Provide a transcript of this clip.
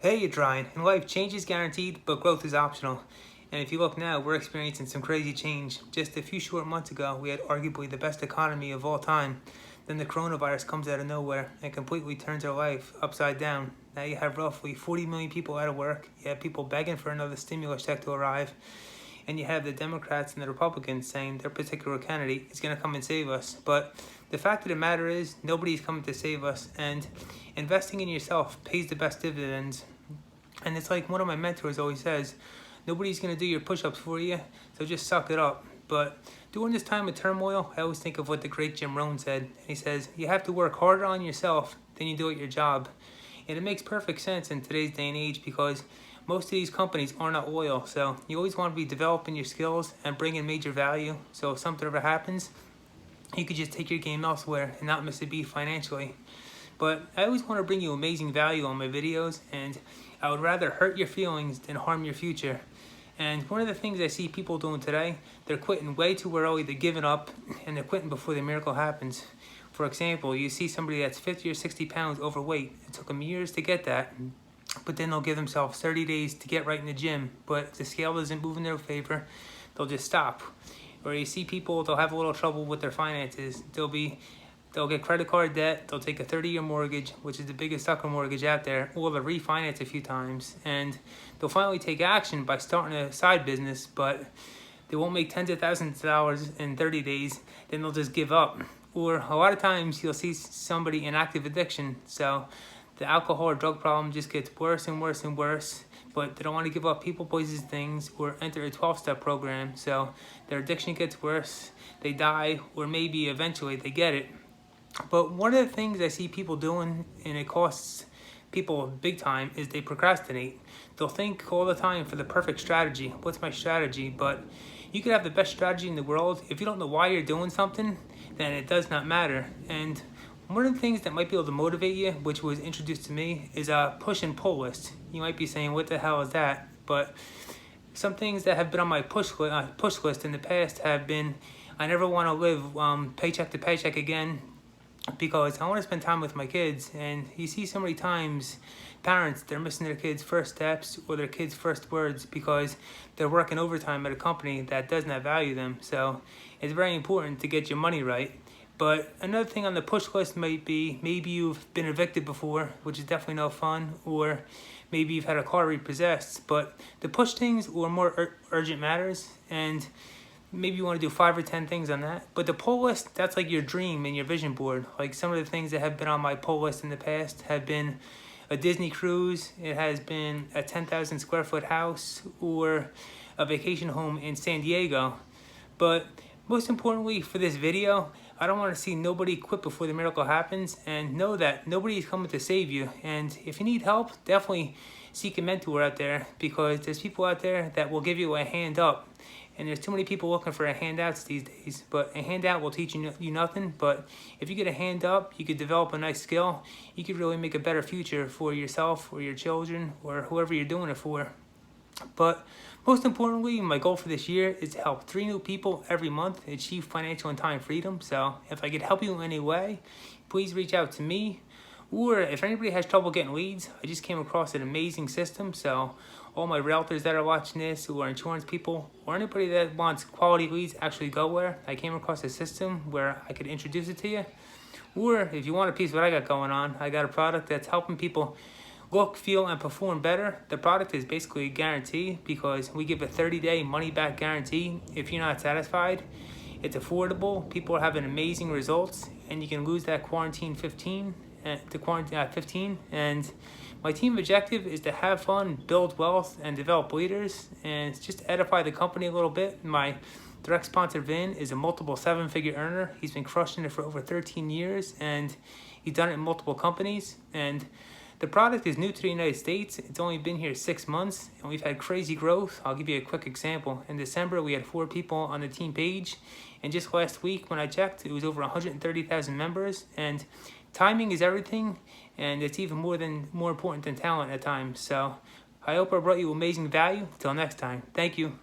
Hey, it's Ryan. In life, change is guaranteed, but growth is optional. And if you look now, we're experiencing some crazy change. Just a few short months ago, we had arguably the best economy of all time. Then the coronavirus comes out of nowhere and completely turns our life upside down. Now you have roughly 40 million people out of work. You have people begging for another stimulus check to arrive. And you have the Democrats and the Republicans saying their particular candidate is going to come and save us. But the fact of the matter is, nobody's coming to save us. And investing in yourself pays the best dividends. And it's like one of my mentors always says, nobody's going to do your push-ups for you, so just suck it up. But during this time of turmoil, I always think of what the great Jim Rohn said. He says, you have to work harder on yourself than you do at your job. And it makes perfect sense in today's day and age because most of these companies are not loyal. So you always want to be developing your skills and bringing major value. So if something ever happens, you could just take your game elsewhere and not miss a beat financially. But I always want to bring you amazing value on my videos, and I would rather hurt your feelings than harm your future. And one of the things I see people doing today, they're quitting way too early, they're giving up, and they're quitting before the miracle happens. For example, you see somebody that's 50 or 60 pounds overweight. It took them years to get that, but then they'll give themselves 30 days to get right in the gym. But if the scale doesn't move in their favor, they'll just stop. Or you see people, they'll have a little trouble with their finances. They'll get credit card debt, they'll take a 30-year mortgage, which is the biggest sucker mortgage out there, or they'll refinance a few times, and they'll finally take action by starting a side business, but they won't make tens of thousands of dollars in 30 days, then they'll just give up. Or a lot of times you'll see somebody in active addiction, so the alcohol or drug problem just gets worse and worse and worse, but they don't want to give up people, places, things, or enter a 12-step program, so their addiction gets worse, they die, or maybe eventually they get it. But one of the things I see people doing, and it costs people big time, is they procrastinate. They'll think all the time for the perfect strategy. What's my strategy? But you could have the best strategy in the world. If you don't know why you're doing something, then it does not matter. And one of the things that might be able to motivate you, which was introduced to me, is a push and pull list. You might be saying, what the hell is that? But some things that have been on my push list in the past have been, I never want to live paycheck to paycheck again, because I want to spend time with my kids. And you see so many times parents, they're missing their kids' first steps or their kids' first words because they're working overtime at a company that does not value them. So it's very important to get your money right. But another thing on the push list might be, maybe you've been evicted before, which is definitely no fun, or maybe you've had a car repossessed. But the push things or more urgent matters, and maybe you want to do 5 or 10 things on that. But the pull list, that's like your dream and your vision board. Like some of the things that have been on my pull list in the past have been a Disney cruise, it has been a 10,000 square foot house, or a vacation home in San Diego. But most importantly for this video, I don't want to see nobody quit before the miracle happens, and know that nobody is coming to save you. And if you need help, definitely seek a mentor out there, because there's people out there that will give you a hand up. And there's too many people looking for handouts these days. But a handout will teach you nothing. But if you get a hand up, you could develop a nice skill. You could really make a better future for yourself or your children or whoever you're doing it for. But most importantly, my goal for this year is to help 3 new people every month achieve financial and time freedom. So if I could help you in any way, please reach out to me. Or if anybody has trouble getting leads, I just came across an amazing system. So all my realtors that are watching this, who are insurance people, or anybody that wants quality leads actually go where, I came across a system where I could introduce it to you. Or if you want a piece of what I got going on, I got a product that's helping people look, feel, and perform better. The product is basically a guarantee, because we give a 30-day money-back guarantee if you're not satisfied. It's affordable, people are having amazing results, and you can lose that quarantine 15, and my team objective is to have fun, build wealth, and develop leaders, and just to edify the company a little bit. My direct sponsor, Vin, is a multiple 7-figure earner. He's been crushing it for over 13 years, and he's done it in multiple companies. And the product is new to the United States. It's only been here 6 months, and we've had crazy growth. I'll give you a quick example. In December, we had 4 people on the team page, and just last week when I checked, it was over 130,000 members. And timing is everything, and it's even more important than talent at times. So I hope I brought you amazing value. Until next time, thank you.